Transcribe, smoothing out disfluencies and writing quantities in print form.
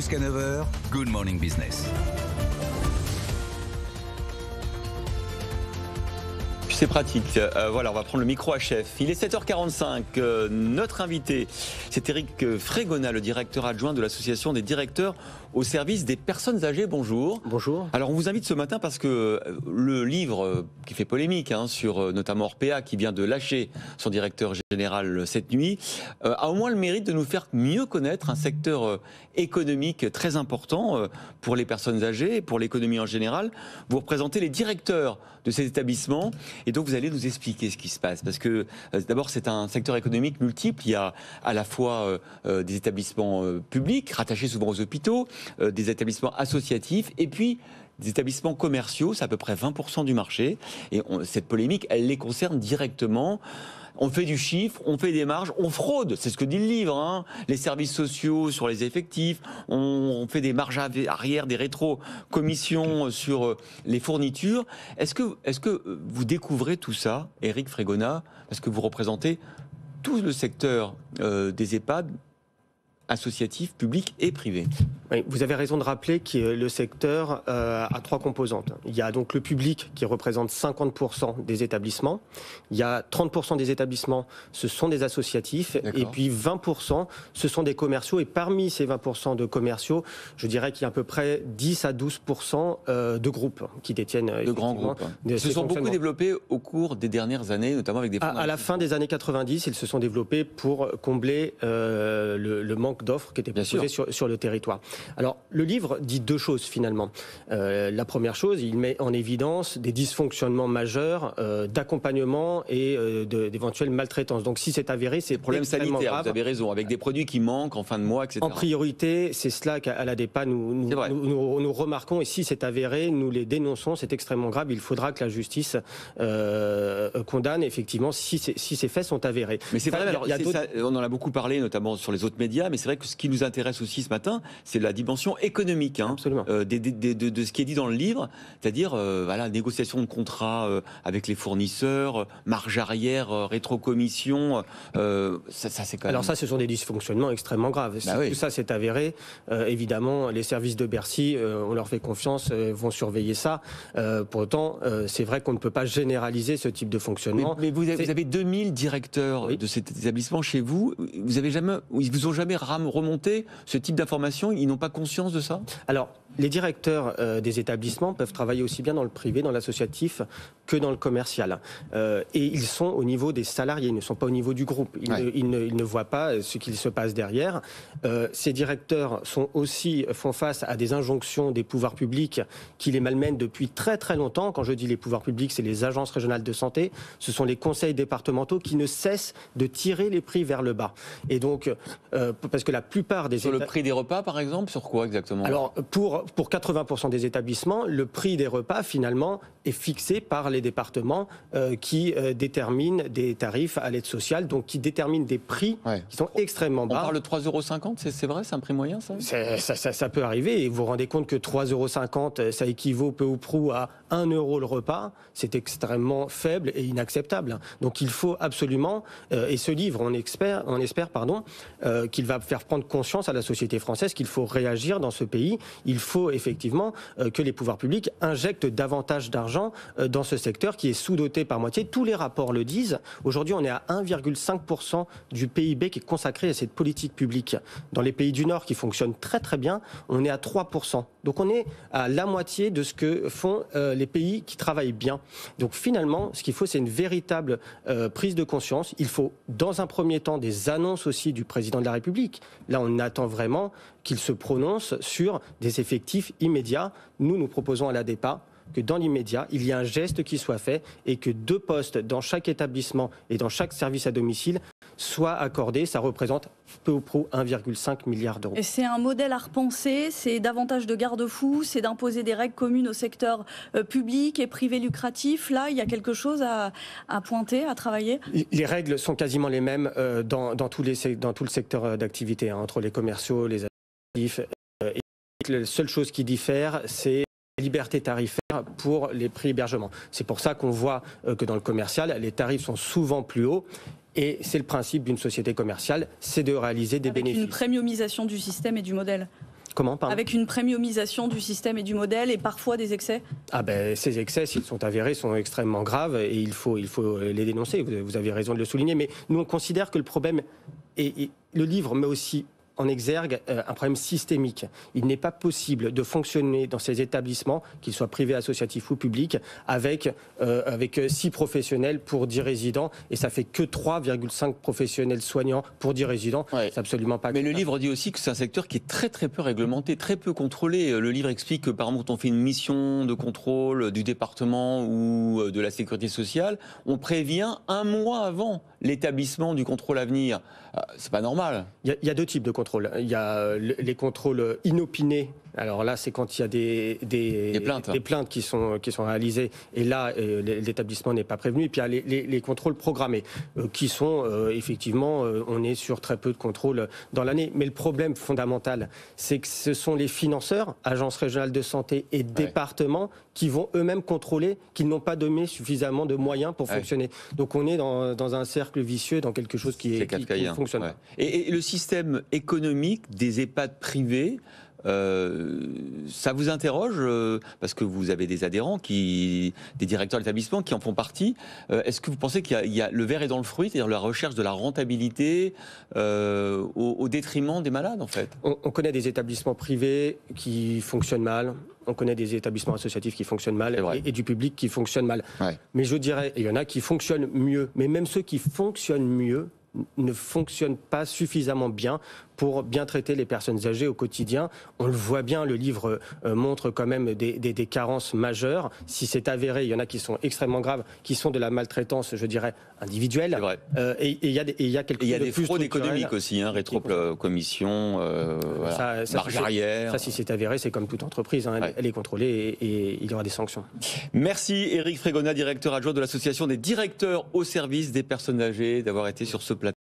Jusqu'à 9h, Good Morning Business. C'est pratique. Voilà, on va prendre le micro à chef. Il est 7h45. Notre invité, c'est Éric Frégona, le directeur adjoint de l'association des directeurs au service des personnes âgées. Bonjour. Bonjour. Alors, on vous invite ce matin parce que le livre qui fait polémique, sur notamment Orpea, qui vient de lâcher son directeur général cette nuit, a au moins le mérite de nous faire mieux connaître un secteur économique très important pour les personnes âgées, pour l'économie en général. Vous représentez les directeurs de ces établissements. Et donc, vous allez nous expliquer ce qui se passe. Parce que, d'abord, c'est un secteur économique multiple. Il y a à la fois des établissements publics, rattachés souvent aux hôpitaux, des établissements associatifs, et puis des établissements commerciaux. C'est à peu près 20% du marché. Et cette polémique, elle les concerne directement. On fait du chiffre, on fait des marges, on fraude, c'est ce que dit le livre, les services sociaux sur les effectifs, on fait des marges arrière, des rétro-commissions sur les fournitures. Est-ce que vous découvrez tout ça, Éric Frégona, parce que vous représentez tout le secteur des EHPAD, associatifs, publics et privés? Oui, vous avez raison de rappeler que le secteur a trois composantes. Il y a donc le public qui représente 50% des établissements. Il y a 30% des établissements, ce sont des associatifs. Et puis 20%, ce sont des commerciaux. Et parmi ces 20% de commerciaux, je dirais qu'il y a à peu près 10 à 12% de groupes qui détiennent... De grands groupes. Ils se sont beaucoup développés au cours des dernières années, notamment avec des fonds. À la fin des années 90, ils se sont développés pour combler le manque d'offres qui étaient proposées sur le territoire. Alors, le livre dit deux choses finalement. La première chose, il met en évidence des dysfonctionnements majeurs d'accompagnement et d'éventuelles maltraitances. Donc, si c'est avéré, c'est problème sanitaire. Grave. Vous avez raison, avec des produits qui manquent en fin de mois, etc. En priorité, c'est cela qu'à l'ADEPA nous remarquons. Et si c'est avéré, nous les dénonçons. C'est extrêmement grave. Il faudra que la justice condamne effectivement si ces faits sont avérés. Mais c'est vrai. Alors, on en a beaucoup parlé, notamment sur les autres médias. Mais c'est vrai que ce qui nous intéresse aussi ce matin, c'est la dimension économique de ce qui est dit dans le livre, c'est-à-dire négociation de contrats avec les fournisseurs, marge arrière, rétrocommission, ça c'est quand même... Alors ça, ce sont des dysfonctionnements extrêmement graves. Si tout ça s'est avéré, évidemment, les services de Bercy, on leur fait confiance, vont surveiller ça. Pour autant, c'est vrai qu'on ne peut pas généraliser ce type de fonctionnement. Mais vous avez 2000 directeurs de cet établissement chez vous. Ils vous ont jamais remonté ce type d'informations? Ils n'ont pas conscience de ça? Alors, les directeurs des établissements peuvent travailler aussi bien dans le privé, dans l'associatif, que dans le commercial. Et ils sont au niveau des salariés, ils ne sont pas au niveau du groupe. Ils ne voient pas ce qu'il se passe derrière. Ces directeurs font face à des injonctions des pouvoirs publics qui les malmènent depuis très très longtemps. Quand je dis les pouvoirs publics, c'est les agences régionales de santé, ce sont les conseils départementaux qui ne cessent de tirer les prix vers le bas. Et donc, parce que la plupart des... Sur le prix des repas, par exemple, sur quoi exactement? Alors, pour 80% des établissements, le prix des repas, finalement, est fixé par les départements qui déterminent des tarifs à l'aide sociale, donc qui déterminent des prix qui sont extrêmement bas. On parle de 3,50 €, c'est vrai, c'est un prix moyen, ça? Ça peut arriver, et vous vous rendez compte que 3,50 €, ça équivaut peu ou prou à 1 € le repas, c'est extrêmement faible et inacceptable. Donc il faut absolument, et ce livre, on espère qu'il va faire prendre conscience à la société française qu'il faut réagir dans ce pays. Il faut effectivement que les pouvoirs publics injectent davantage d'argent dans ce secteur qui est sous-doté par moitié. Tous les rapports le disent. Aujourd'hui, on est à 1,5% du PIB qui est consacré à cette politique publique. Dans les pays du Nord qui fonctionnent très très bien, on est à 3%. Donc on est à la moitié de ce que font les pays qui travaillent bien. Donc finalement, ce qu'il faut, c'est une véritable prise de conscience. Il faut, dans un premier temps, des annonces aussi du président de la République. Là, on attend vraiment qu'il se prononce sur des effectifs immédiats. Nous proposons à l'ADEPA que dans l'immédiat, il y ait un geste qui soit fait et que 2 postes dans chaque établissement et dans chaque service à domicile soient accordés. Ça représente peu ou prou 1,5 milliard d'euros. Et c'est un modèle à repenser, c'est davantage de garde-fous, c'est d'imposer des règles communes au secteur public et privé lucratif. Là, il y a quelque chose à pointer, à travailler? Les règles sont quasiment les mêmes dans tout le secteur d'activité, entre les commerciaux, les associatifs. La seule chose qui diffère, c'est liberté tarifaire pour les prix hébergement. C'est pour ça qu'on voit que dans le commercial, les tarifs sont souvent plus hauts. Et c'est le principe d'une société commerciale, c'est de réaliser des bénéfices. Une premiumisation du système et du modèle. Comment, pardon ? Avec une premiumisation du système et du modèle et parfois des excès ? Ces excès, s'ils sont avérés, sont extrêmement graves et il faut les dénoncer. Vous avez raison de le souligner. Mais nous, on considère que le problème, et le livre met aussi en exergue un problème systémique. Il n'est pas possible de fonctionner dans ces établissements, qu'ils soient privés, associatifs ou publics, avec 6 professionnels pour 10 résidents, et ça fait que 3,5 professionnels soignants pour 10 résidents. Ouais. C'est absolument pas acceptable. Mais le livre dit aussi que c'est un secteur qui est très très peu réglementé, très peu contrôlé. Le livre explique que par exemple quand on fait une mission de contrôle du département ou de la sécurité sociale, on prévient un mois avant l'établissement du contrôle à venir. C'est pas normal. Il y a 2 types de contrôles. Il y a les contrôles inopinés. Alors là, c'est quand il y a des plaintes qui sont réalisées. Et là, l'établissement n'est pas prévenu. Et puis il y a les contrôles programmés, qui sont effectivement, on est sur très peu de contrôles dans l'année. Mais le problème fondamental, c'est que ce sont les financeurs, agences régionales de santé et départements, qui vont eux-mêmes contrôler qu'ils n'ont pas donné suffisamment de moyens pour fonctionner. Donc on est dans un cercle vicieux, dans quelque chose qui fonctionne. Ouais. Et le système économique des EHPAD privés, ça vous interroge parce que vous avez des adhérents, des directeurs d'établissement qui en font partie. Est-ce que vous pensez qu'il y a le verre est dans le fruit, c'est-à-dire la recherche de la rentabilité au détriment des malades en fait? On connaît des établissements privés qui fonctionnent mal. On connaît des établissements associatifs qui fonctionnent mal et du public qui fonctionne mal. Ouais. Mais je dirais, il y en a qui fonctionnent mieux. Mais même ceux qui fonctionnent mieux ne fonctionnent pas suffisamment bien pour bien traiter les personnes âgées au quotidien. On le voit bien, le livre montre quand même des carences majeures. Si c'est avéré, il y en a qui sont extrêmement graves, qui sont de la maltraitance, je dirais, individuelle. C'est vrai. Et il y a quelque chose de plus structurel. Il y a des fraudes économiques aussi, rétro-commission, marge arrière. Ça, si c'est avéré, c'est comme toute entreprise. Elle est contrôlée et il y aura des sanctions. Merci Éric Frégonat, directeur adjoint de l'association des directeurs au service des personnes âgées, d'avoir été sur ce plateau.